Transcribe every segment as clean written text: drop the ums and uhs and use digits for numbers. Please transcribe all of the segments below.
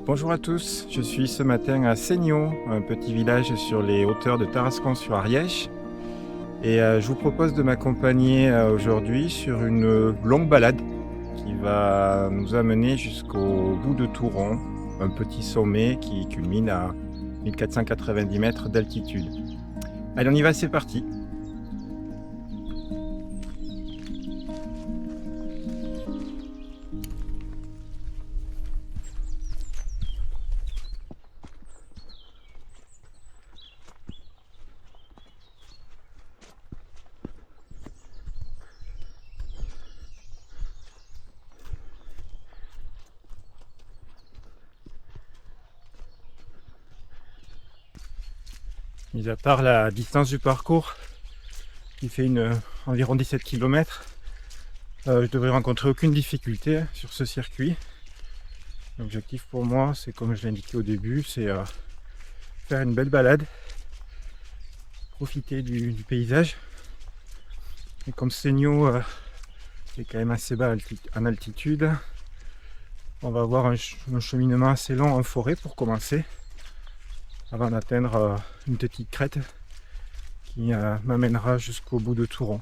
Bonjour à tous, je suis ce matin à Seigno, un petit village sur les hauteurs de Tarascon-sur-Ariège. Et je vous propose de m'accompagner aujourd'hui sur une longue balade qui va nous amener jusqu'au bout de Touron, un petit sommet qui culmine à 1490 mètres d'altitude. Allez, on y va, c'est parti! Mis à part la distance du parcours qui fait environ 17 km, je devrais rencontrer aucune difficulté sur ce circuit. L'objectif pour moi, c'est comme je l'ai indiqué au début, c'est faire une belle balade, profiter du paysage. Et comme Seigno est quand même assez bas en altitude, on va avoir un cheminement assez long en forêt pour commencer, avant d'atteindre une petite crête qui m'amènera jusqu'au bout de Touron.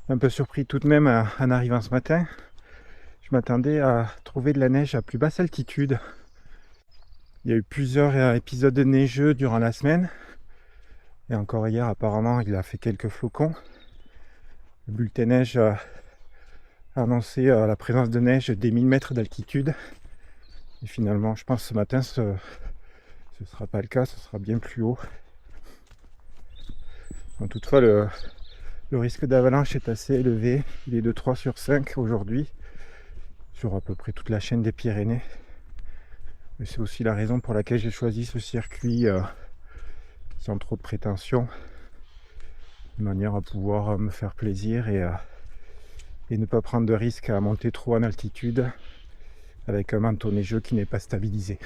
Un peu surpris tout de même en arrivant ce matin. Je m'attendais à trouver de la neige à plus basse altitude. Il y a eu plusieurs épisodes neigeux durant la semaine. Et encore hier, apparemment, il a fait quelques flocons. Le bulletin neige a annoncé la présence de neige des 1000 mètres d'altitude. Et finalement, je pense que ce matin, ce ne sera pas le cas, ce sera bien plus haut. Donc, toutefois, le risque d'avalanche est assez élevé. Il est de 3 sur 5 aujourd'hui, sur à peu près toute la chaîne des Pyrénées. Et c'est aussi la raison pour laquelle j'ai choisi ce circuit sans trop de prétention, de manière à pouvoir me faire plaisir et ne pas prendre de risque à monter trop en altitude avec un manteau neigeux qui n'est pas stabilisé.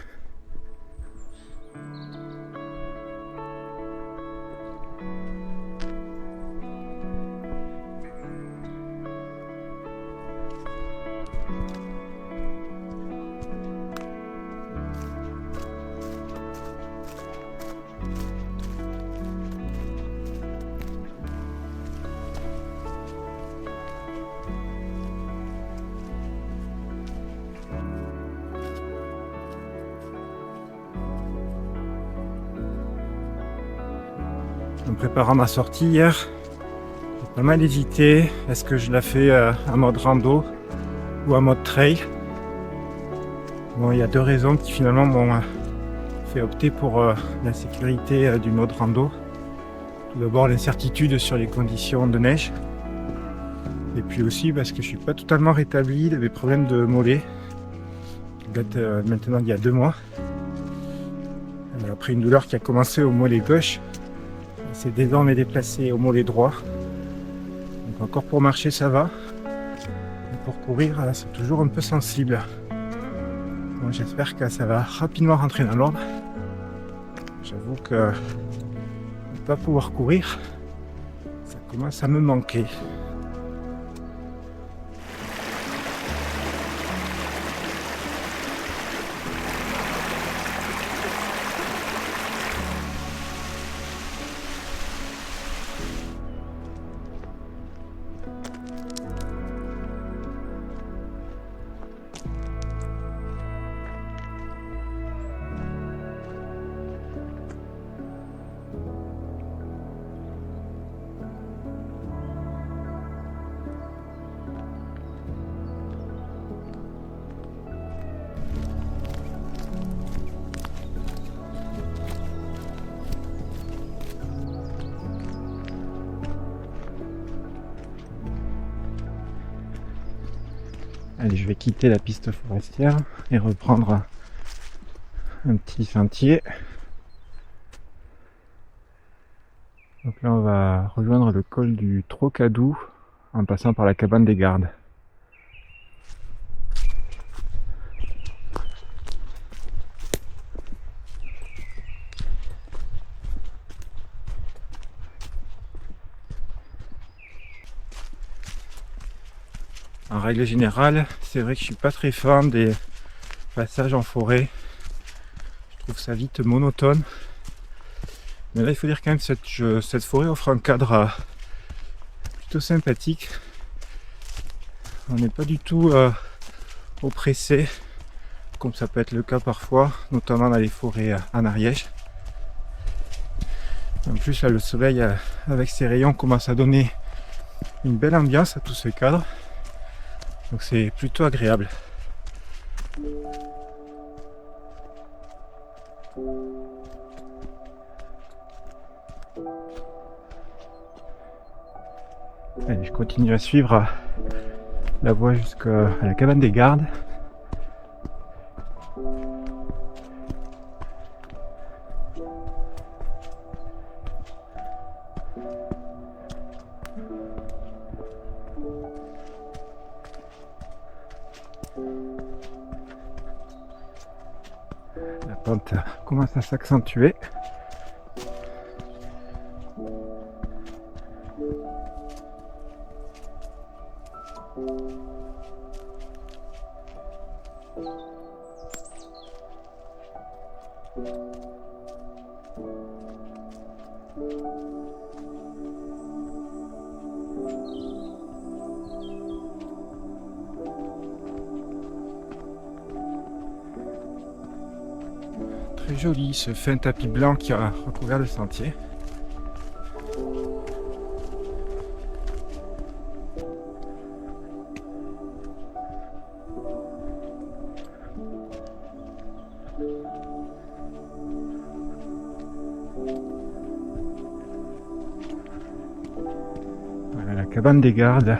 En préparant ma sortie hier, j'ai pas mal hésité. Est-ce que je la fais en mode rando ou en mode trail? Bon, il y a deux raisons qui finalement m'ont fait opter pour la sécurité du mode rando. Tout d'abord, l'incertitude sur les conditions de neige. Et puis aussi parce que je suis pas totalement rétabli de mes problèmes de mollets qui datent maintenant il y a 2 mois. Après une douleur qui a commencé au mollet gauche, c'est désormais déplacé au mollet droit. Donc encore pour marcher ça va, mais pour courir c'est toujours un peu sensible. Bon, j'espère que ça va rapidement rentrer dans l'ordre. J'avoue que ne pas pouvoir courir, ça commence à me manquer. Allez, je vais quitter la piste forestière et reprendre un petit sentier. Donc là, on va rejoindre le col du Trocadou en passant par la cabane des gardes. En règle générale, c'est vrai que je suis pas très fan des passages en forêt. Je trouve ça vite monotone. Mais là, il faut dire quand même que cette forêt offre un cadre plutôt sympathique. On n'est pas du tout oppressé, comme ça peut être le cas parfois, notamment dans les forêts en Ariège. En plus, là, le soleil, avec ses rayons, commence à donner une belle ambiance à tout ce cadre. Donc c'est plutôt agréable. Allez, je continue à suivre la voie jusqu'à la cabane des gardes. La pente commence à s'accentuer. Très joli ce fin tapis blanc qui a recouvert le sentier. Voilà la cabane des gardes.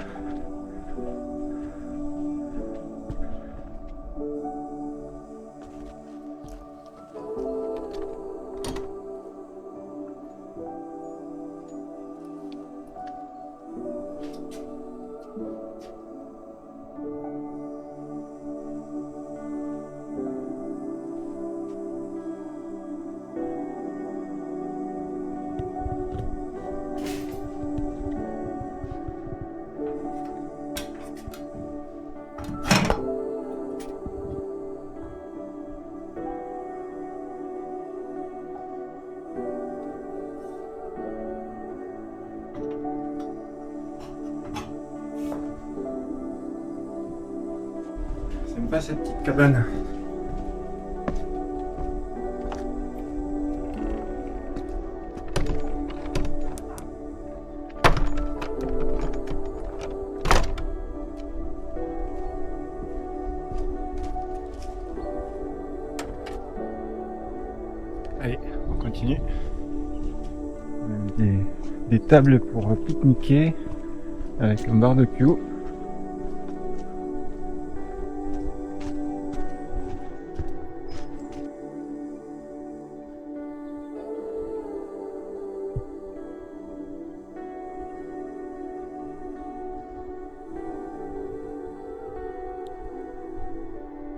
Sympa cette petite cabane. Allez, on continue. Des tables pour pique-niquer avec un barbecue.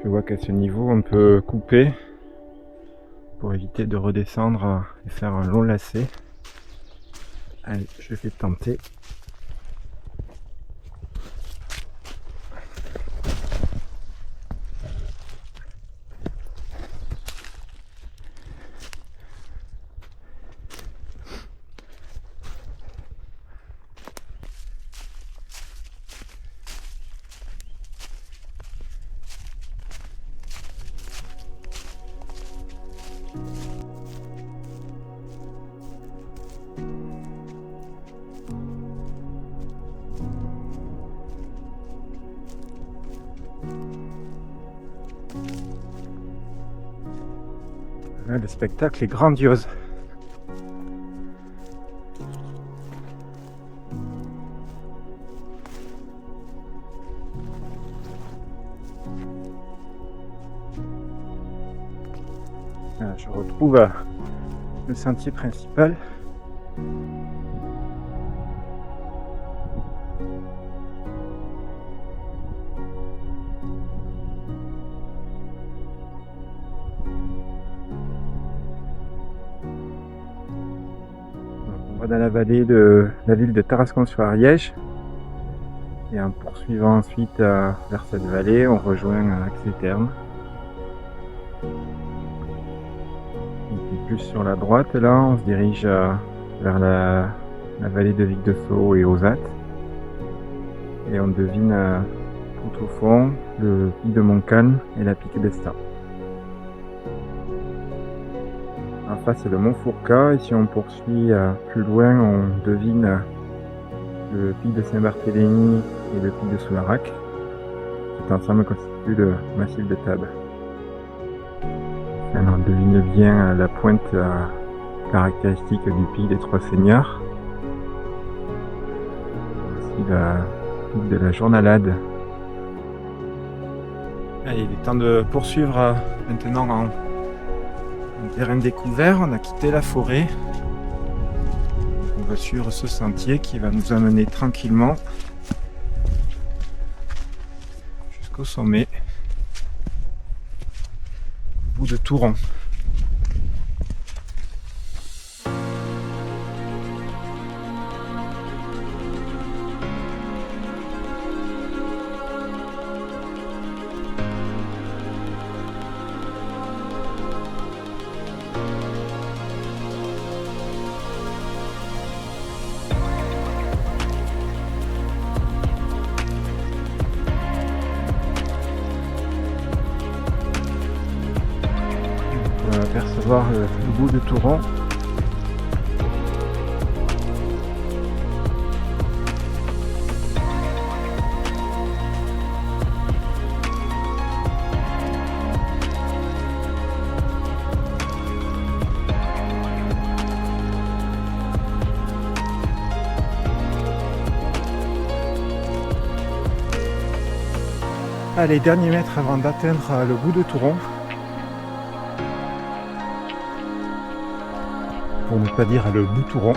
Je vois qu'à ce niveau on peut couper pour éviter de redescendre et faire un long lacet. Allez, je vais tenter. Là, le spectacle est grandiose. Là, je retrouve le sentier principal. On va dans la vallée de la ville de Tarascon-sur-Ariège. Et en poursuivant ensuite vers cette vallée, on rejoint Axéterne. Et plus sur la droite, là, on se dirige vers la vallée de Vic de Sceaux et Ozat. Et on devine tout au fond le pic de Montcalm et la pique d'Esta. En face, c'est le mont Fourcas, et si on poursuit plus loin, on devine le pic de Saint-Barthélemy et le pic de Soularac. Cet ensemble constitue le massif de Tarbes. On devine bien la pointe caractéristique du pic des Trois Seigneurs. Aussi la pic de la Journalade. Allez, il est temps de poursuivre maintenant en terrain découvert. On a quitté la forêt. On va suivre ce sentier qui va nous amener tranquillement jusqu'au sommet, au bout de Touron. On va apercevoir le bout de Touron. Allez, derniers mètres avant d'atteindre le bout de Touron. Pour ne pas dire le bout Touron.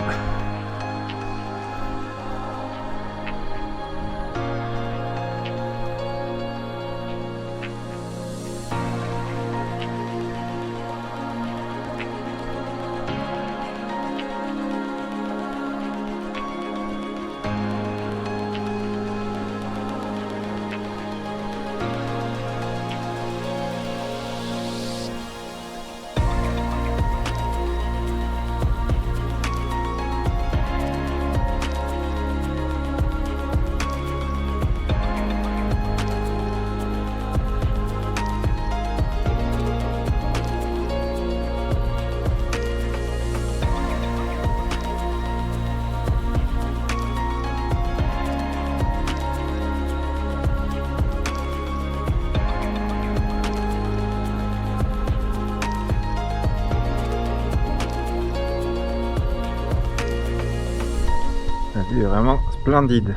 La vue est vraiment splendide.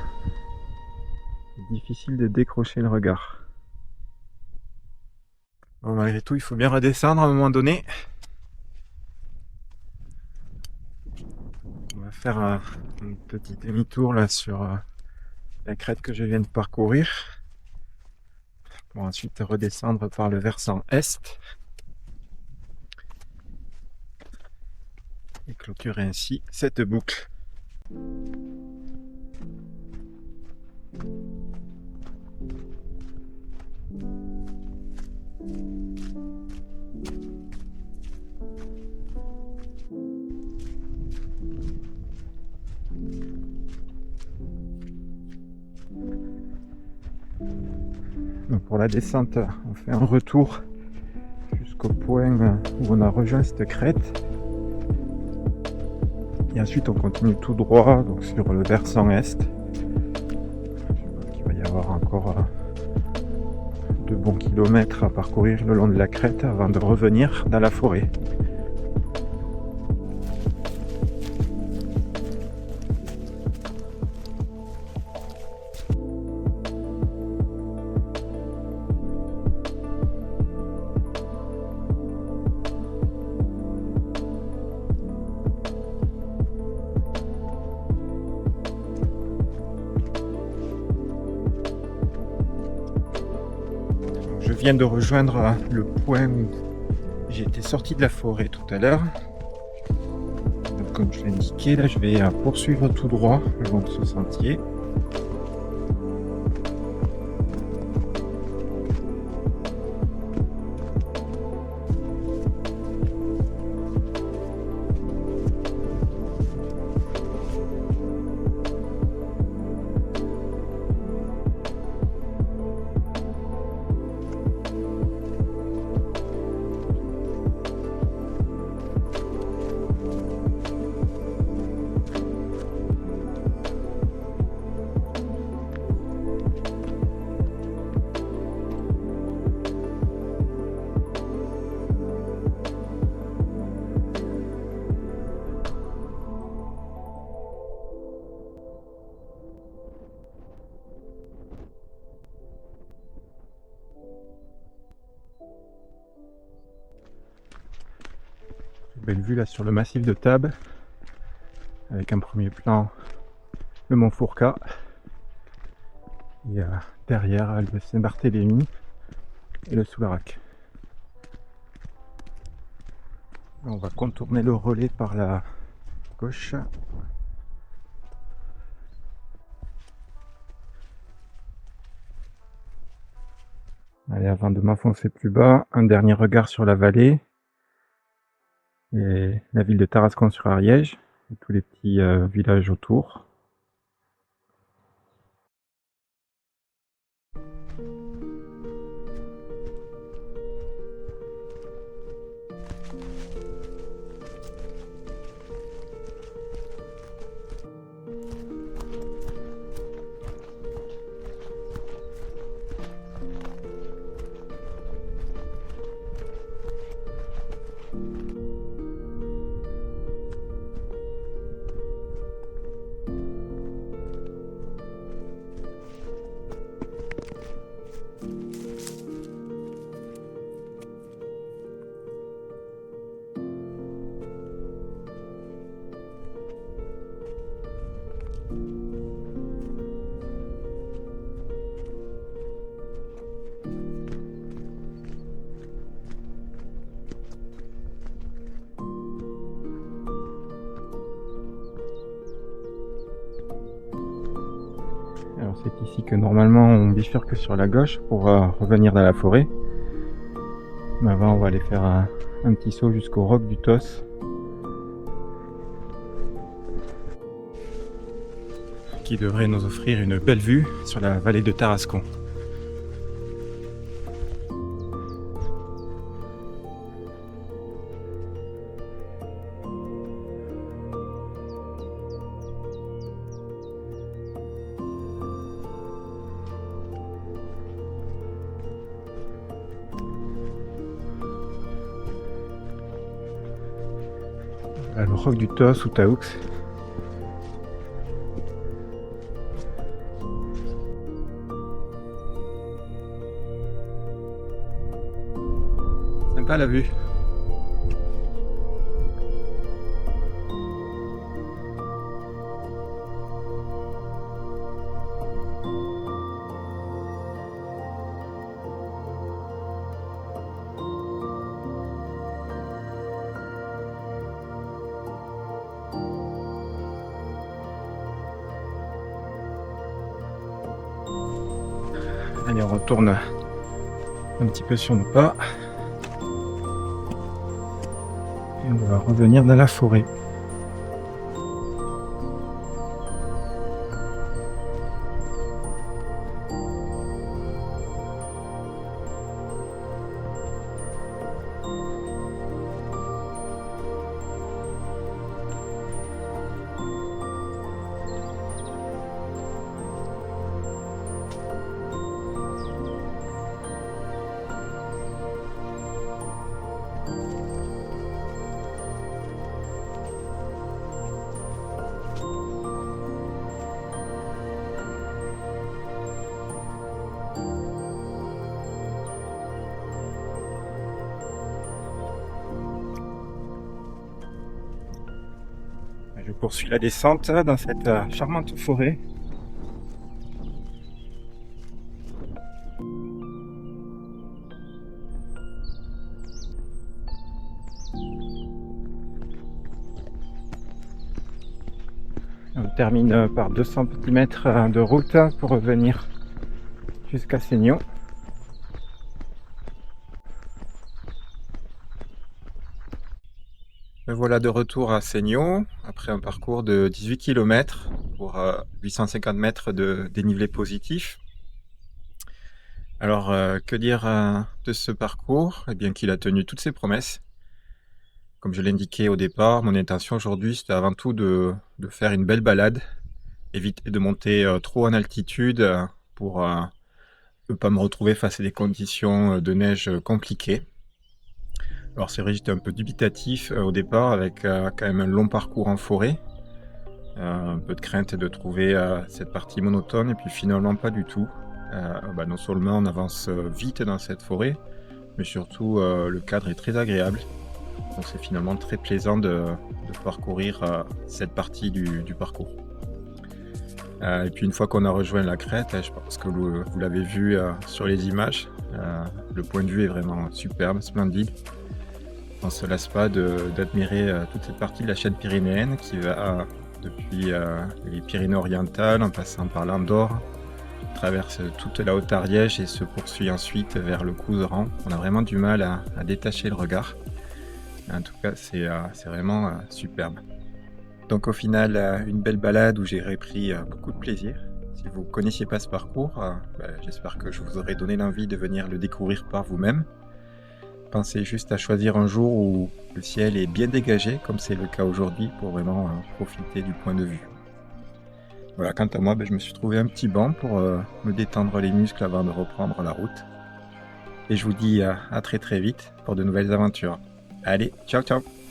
Difficile de décrocher le regard. Bon, malgré tout, il faut bien redescendre à un moment donné. On va faire un petit demi-tour là sur la crête que je viens de parcourir. Pour ensuite redescendre par le versant est. Et clôturer ainsi cette boucle. Donc pour la descente, on fait un retour jusqu'au point où on a rejoint cette crête. Et ensuite on continue tout droit donc sur le versant est. Je pense qu'il va y avoir encore 2 bons kilomètres à parcourir le long de la crête avant de revenir dans la forêt. Je viens de rejoindre le point où j'étais sorti de la forêt tout à l'heure. Donc, comme je l'ai indiqué, là je vais poursuivre tout droit le long de ce sentier. Belle vue là sur le massif de Tarbes, avec un premier plan le mont Fourcas et derrière le Saint-Barthélemy et le Soularac. On va contourner le relais par la gauche. Allez, avant de m'enfoncer plus bas, un dernier regard sur la vallée et la ville de Tarascon-sur-Ariège et tous les petits villages autour. Alors c'est ici que normalement on bifurque sur la gauche pour revenir dans la forêt. Mais avant on va aller faire un petit saut jusqu'au roc du Tos, qui devrait nous offrir une belle vue sur la vallée de Tarascon. Le roc du Tos ou Taoux. Sympa la vue. Allez, on retourne un petit peu sur nos pas. Et on va revenir dans la forêt. Je poursuis la descente dans cette charmante forêt. On termine par 200 petits mètres de route pour revenir jusqu'à Seignon. Me voilà de retour à Seignon après un parcours de 18 km pour 850 mètres de dénivelé positif. Alors, que dire de ce parcours? Eh bien qu'il a tenu toutes ses promesses. Comme je l'indiquais au départ, mon intention aujourd'hui c'était avant tout de faire une belle balade, éviter de monter trop en altitude pour ne pas me retrouver face à des conditions de neige compliquées. Alors c'est vrai, j'étais un peu dubitatif au départ avec quand même un long parcours en forêt, un peu de crainte de trouver cette partie monotone et puis finalement pas du tout. Non seulement on avance vite dans cette forêt, mais surtout le cadre est très agréable. Donc c'est finalement très plaisant de parcourir cette partie du parcours. Et puis une fois qu'on a rejoint la crête, je pense que vous l'avez vu sur les images, le point de vue est vraiment superbe, splendide. On ne se lasse pas d'admirer toute cette partie de la chaîne pyrénéenne qui va depuis les Pyrénées-Orientales en passant par l'Andorre, traverse toute la Haute-Ariège et se poursuit ensuite vers le Couserans. On a vraiment du mal à détacher le regard. En tout cas, c'est vraiment superbe. Donc au final, une belle balade où j'ai repris beaucoup de plaisir. Si vous ne connaissiez pas ce parcours, j'espère que je vous aurai donné l'envie de venir le découvrir par vous-même. Pensez juste à choisir un jour où le ciel est bien dégagé, comme c'est le cas aujourd'hui, pour vraiment profiter du point de vue. Voilà, quant à moi, je me suis trouvé un petit banc pour me détendre les muscles avant de reprendre la route. Et je vous dis à très très vite pour de nouvelles aventures. Allez, ciao ciao!